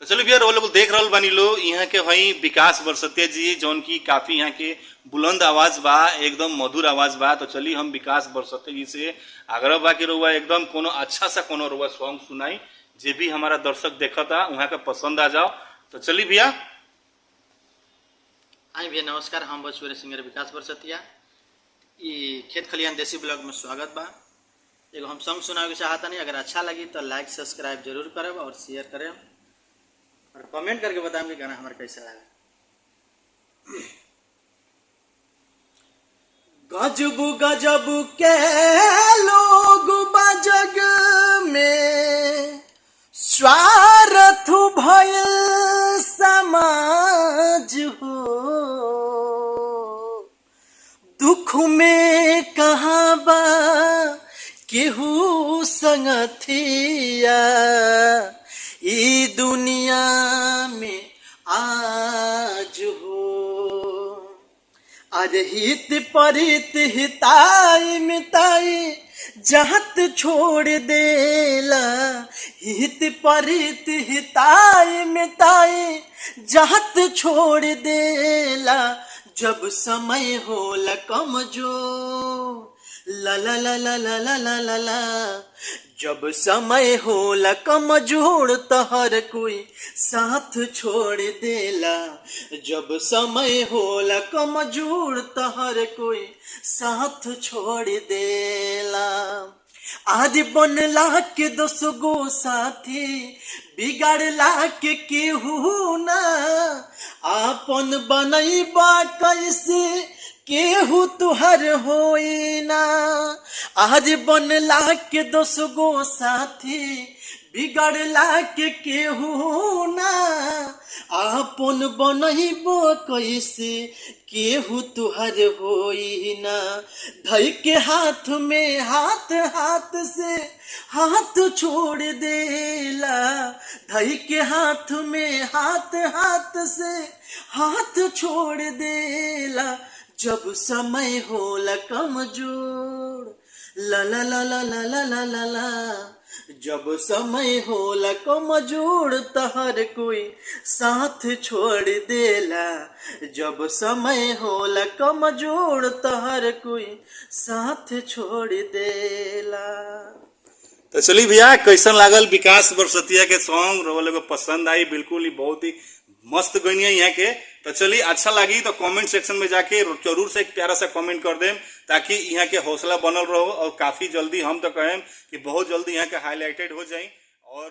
तो चलो भैया वो लोग देख रहल बानी लो यहाँ के वही विकास बरसतिया जी जौन की काफी यहाँ के बुलंद आवाज बा, एकदम मधुर आवाज बा। तो चलिए हम विकास बरसतिया जी से आग्रह बा कि रउआ एकदम कोनो अच्छा सा कोनो रउआ सॉन्ग सुनाई जे भी हमारा दर्शक देखता वहाँ का पसंद आ जाओ। तो चलिए भैया। हाय भैया नमस्कार, हम भोजपुरी सिंगर विकास बरसतिया। ये खेत खलियान देसी ब्लॉग में स्वागत बा। एगो हम सॉन्ग सुनावे के चाहता नहीं, अगर अच्छा लगी तो लाइक सब्सक्राइब जरूर करें और शेयर करें और कमेंट करके बताएं कि गाना हमारा कैसा लगा। गजब गजब के लोग बजग में स्वार्थ भयल समाज हो, दुख में कहाँ बा केहू संगथिया, ई दुनिया में आज हो। आज हित परित हिताई मिताई जहत छोड़ देला, हित परित हिताई मिताई जहत छोड़ देला, जब समय होला कमजोर ला ला ला ला ला ला ला ला ला, जब समय होला कमजोर तो हर कोई साथ छोड़ देला, जब समय होला कमजोर तो हर कोई साथ छोड़ देला। आज बनला के 10 गो साथी बिगाड़ला के केहू ना, आपन बनैबा कैसे केहू तुहर होई ना। आज बनला के 10 गो साथी बिगड़ला के केहू ना, आपन बनैबो कैसे केहू तुहर होई ना। धई के हाथ में हाथ हाथ से हाथ छोड़ देला, धई के हाथ में हाथ हाथ से हाथ छोड़ देला, जब समय होला कमजोर ला ला ला ला ला ला ला ला ला, जब समय होला कमजोर तो हर कोई साथ छोड़ देला, जब समय होला कमजोर तो हर कोई साथ छोड़ देला। तो चलिए भैया कैसन लागल विकास बरसतिया के सॉन्ग रउआ लोग को पसंद आई? बिल्कुल ही बहुत ही मस्त गई है यहाँ के। तो चलिए अच्छा लगी तो कमेंट सेक्शन में जाके जरूर से एक प्यारा सा कमेंट कर दें ताकि यहाँ के हौसला बनल रहो और काफी जल्दी हम तो कहें कि बहुत जल्दी यहाँ के हाईलाइटेड हो जाए और